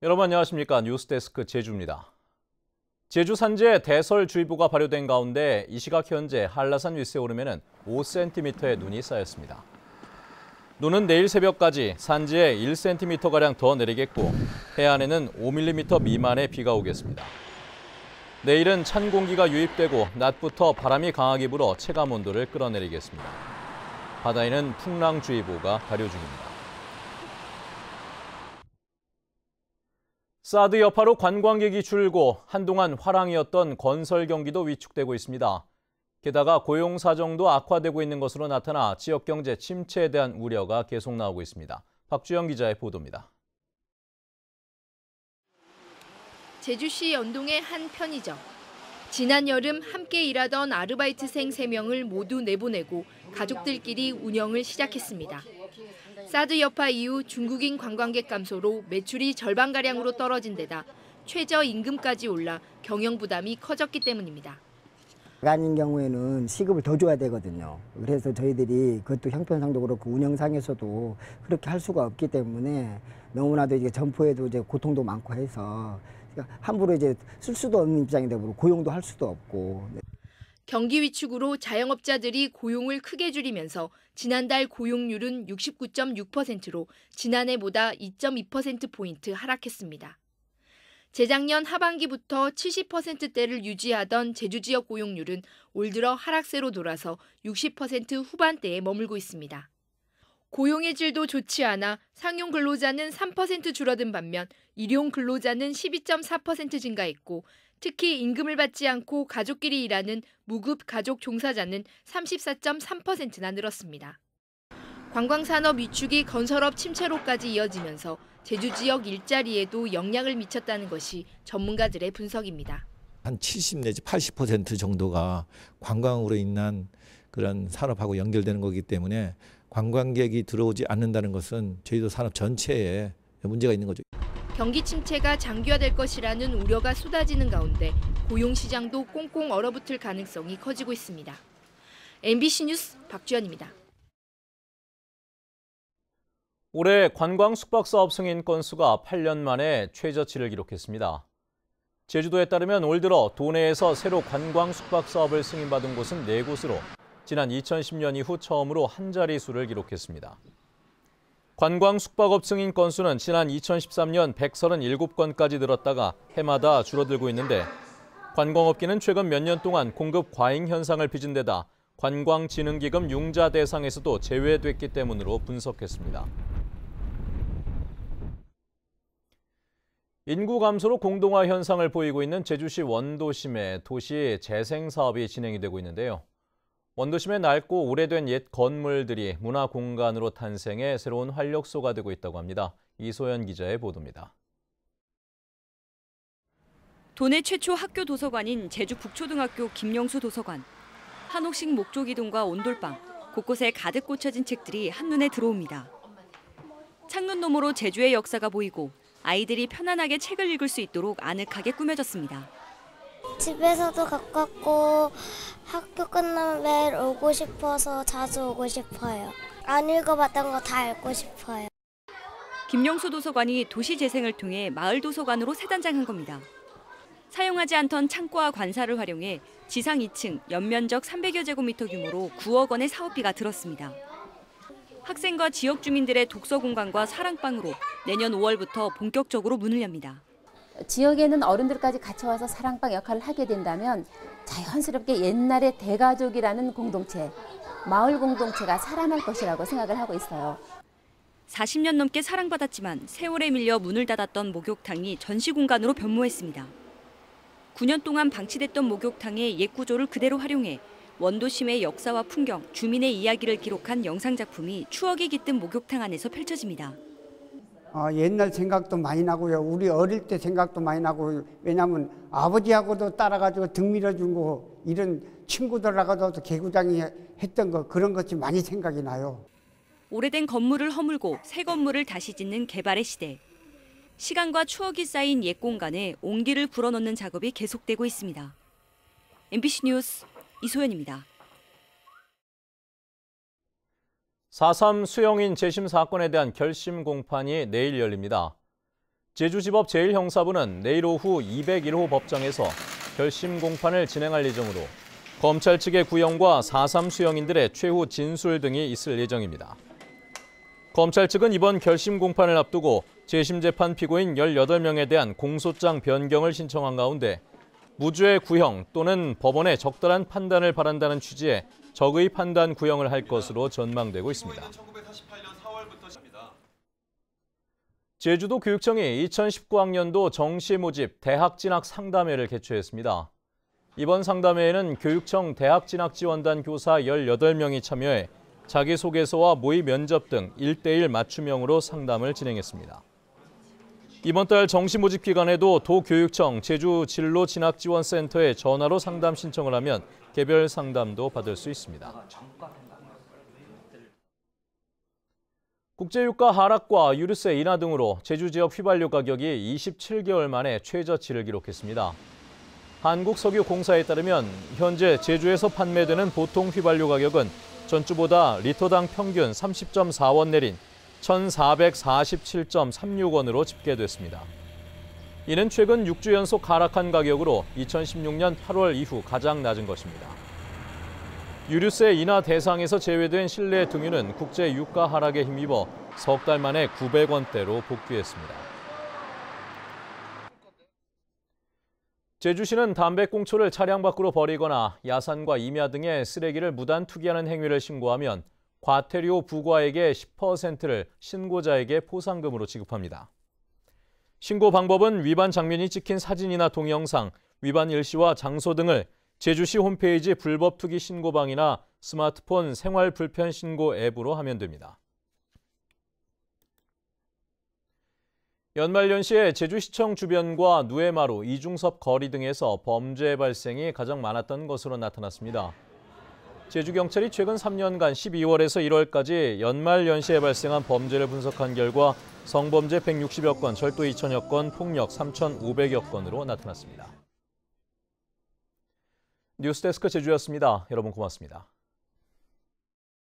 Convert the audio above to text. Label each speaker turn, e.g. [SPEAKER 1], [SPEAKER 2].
[SPEAKER 1] 여러분 안녕하십니까? 뉴스데스크 제주입니다. 제주 산지에 대설주의보가 발효된 가운데 이 시각 현재 한라산 윗에 오르면 5cm의 눈이 쌓였습니다. 눈은 내일 새벽까지 산지에 1cm가량 더 내리겠고 해안에는 5mm 미만의 비가 오겠습니다. 내일은 찬 공기가 유입되고 낮부터 바람이 강하게 불어 체감 온도를 끌어내리겠습니다. 바다에는 풍랑주의보가 발효 중입니다. 사드 여파로 관광객이 줄고 한동안 화랑이었던 건설 경기도 위축되고 있습니다. 게다가 고용 사정도 악화되고 있는 것으로 나타나 지역 경제 침체에 대한 우려가 계속 나오고 있습니다. 박주영 기자의 보도입니다.
[SPEAKER 2] 제주시 연동의 한 편의점. 지난 여름 함께 일하던 아르바이트생 3명을 모두 내보내고 가족들끼리 운영을 시작했습니다. 사드 여파 이후 중국인 관광객 감소로 매출이 절반가량으로 떨어진 데다 최저임금까지 올라 경영 부담이 커졌기 때문입니다.
[SPEAKER 3] 아닌 경우에는 시급을 더 줘야 되거든요. 그래서 저희들이 그것도 형편상도 그렇고 운영상에서도 그렇게 할 수가 없기 때문에 너무나도 이제 점포에도 이제 고통도 많고 해서 함부로 이제 쓸 수도 없는 입장이 되고 고용도 할 수도 없고.
[SPEAKER 2] 경기 위축으로 자영업자들이 고용을 크게 줄이면서 지난달 고용률은 69.6%로 지난해보다 2.2%포인트 하락했습니다. 재작년 하반기부터 70%대를 유지하던 제주 지역 고용률은 올 들어 하락세로 돌아서 60% 후반대에 머물고 있습니다. 고용의 질도 좋지 않아 상용 근로자는 3% 줄어든 반면 일용 근로자는 12.4% 증가했고 특히 임금을 받지 않고 가족끼리 일하는 무급 가족 종사자는 34.3%나 늘었습니다. 관광산업 위축이 건설업 침체로까지 이어지면서 제주 지역 일자리에도 영향을 미쳤다는 것이 전문가들의 분석입니다.
[SPEAKER 4] 한 70 내지 80% 정도가 관광으로 인한 그런 산업하고 연결되는 거기 때문에 관광객이 들어오지 않는다는 것은 저희도 산업 전체에 문제가 있는 거죠.
[SPEAKER 2] 경기 침체가 장기화될 것이라는 우려가 쏟아지는 가운데 고용시장도 꽁꽁 얼어붙을 가능성이 커지고 있습니다. MBC 뉴스 박주연입니다.
[SPEAKER 1] 올해 관광 숙박사업 승인 건수가 8년 만에 최저치를 기록했습니다. 제주도에 따르면 올 들어 도내에서 새로 관광 숙박사업을 승인받은 곳은 4곳으로 지난 2010년 이후 처음으로 한 자릿수를 기록했습니다. 관광 숙박업 승인 건수는 지난 2013년 137건까지 늘었다가 해마다 줄어들고 있는데 관광업계는 최근 몇 년 동안 공급 과잉 현상을 빚은 데다 관광진흥기금 융자 대상에서도 제외됐기 때문으로 분석했습니다. 인구 감소로 공동화 현상을 보이고 있는 제주시 원도심의 도시 재생 사업이 진행이 되고 있는데요. 원도심의 낡고 오래된 옛 건물들이 문화 공간으로 탄생해 새로운 활력소가 되고 있다고 합니다. 이소연 기자의 보도입니다.
[SPEAKER 5] 도내 최초 학교 도서관인 제주 북초등학교 김영수 도서관. 한옥식 목조기둥과 온돌방, 곳곳에 가득 꽂혀진 책들이 한눈에 들어옵니다. 창문 너머로 제주의 역사가 보이고 아이들이 편안하게 책을 읽을 수 있도록 아늑하게 꾸며졌습니다.
[SPEAKER 6] 집에서도 가깝고 학교 끝나면 매일 오고 싶어서 자주 오고 싶어요. 안 읽어봤던 거 다 읽고 싶어요.
[SPEAKER 5] 김영수 도서관이 도시 재생을 통해 마을 도서관으로 새 단장한 겁니다. 사용하지 않던 창고와 관사를 활용해 지상 2층 연면적 300여 제곱미터 규모로 9억 원의 사업비가 들었습니다. 학생과 지역 주민들의 독서 공간과 사랑방으로 내년 5월부터 본격적으로 문을 엽니다.
[SPEAKER 7] 지역에는 어른들까지 같이 와서 사랑방 역할을 하게 된다면 자연스럽게 옛날의 대가족이라는 공동체, 마을 공동체가 살아날 것이라고 생각을 하고 있어요.
[SPEAKER 5] 40년 넘게 사랑받았지만 세월에 밀려 문을 닫았던 목욕탕이 전시 공간으로 변모했습니다. 9년 동안 방치됐던 목욕탕의 옛 구조를 그대로 활용해 원도심의 역사와 풍경, 주민의 이야기를 기록한 영상작품이 추억이 깃든 목욕탕 안에서 펼쳐집니다.
[SPEAKER 8] 옛날 생각도 많이 나고요. 우리 어릴 때 생각도 많이 나고 왜냐하면 아버지하고도 따라가지고 등 밀어준 거 이런 친구들하고도 개구장이 했던 거 그런 것이 많이 생각이 나요.
[SPEAKER 5] 오래된 건물을 허물고 새 건물을 다시 짓는 개발의 시대. 시간과 추억이 쌓인 옛 공간에 온기를 불어넣는 작업이 계속되고 있습니다. MBC 뉴스 이소연입니다.
[SPEAKER 1] 4.3 수용인 재심 사건에 대한 결심 공판이 내일 열립니다. 제주지법 제1형사부는 내일 오후 201호 법정에서 결심 공판을 진행할 예정으로 검찰 측의 구형과 4.3 수형인들의 최후 진술 등이 있을 예정입니다. 검찰 측은 이번 결심 공판을 앞두고 재심 재판 피고인 18명에 대한 공소장 변경을 신청한 가운데 무죄의 구형 또는 법원의 적절한 판단을 바란다는 취지의 적의 판단 구형을 할 것으로 전망되고 있습니다. 제주도 교육청이 2019학년도 정시 모집 대학 진학 상담회를 개최했습니다. 이번 상담회에는 교육청 대학 진학 지원단 교사 18명이 참여해 자기소개서와 모의 면접 등 1:1 맞춤형으로 상담을 진행했습니다. 이번 달 정시 모집 기간에도 도교육청 제주진로진학지원센터에 전화로 상담 신청을 하면 개별 상담도 받을 수 있습니다. 국제유가 하락과 유류세 인하 등으로 제주 지역 휘발유 가격이 27개월 만에 최저치를 기록했습니다. 한국석유공사에 따르면 현재 제주에서 판매되는 보통 휘발유 가격은 전주보다 리터당 평균 30.4원 내린 1,447.36원으로 집계됐습니다. 이는 최근 6주 연속 하락한 가격으로 2016년 8월 이후 가장 낮은 것입니다. 유류세 인하 대상에서 제외된 실내 등유는 국제 유가 하락에 힘입어 석 달 만에 900원대로 복귀했습니다. 제주시는 담배꽁초를 차량 밖으로 버리거나 야산과 임야 등에 쓰레기를 무단 투기하는 행위를 신고하면 과태료 부과액의 10%를 신고자에게 포상금으로 지급합니다. 신고 방법은 위반 장면이 찍힌 사진이나 동영상, 위반 일시와 장소 등을 제주시 홈페이지 불법 투기 신고방이나 스마트폰 생활 불편 신고 앱으로 하면 됩니다. 연말연시에 제주시청 주변과 누에마루, 이중섭 거리 등에서 범죄 발생이 가장 많았던 것으로 나타났습니다. 제주경찰이 최근 3년간 12월에서 1월까지 연말연시에 발생한 범죄를 분석한 결과 성범죄 160여 건, 절도 2,000여 건, 폭력 3,500여 건으로 나타났습니다. 뉴스데스크 제주였습니다. 여러분 고맙습니다.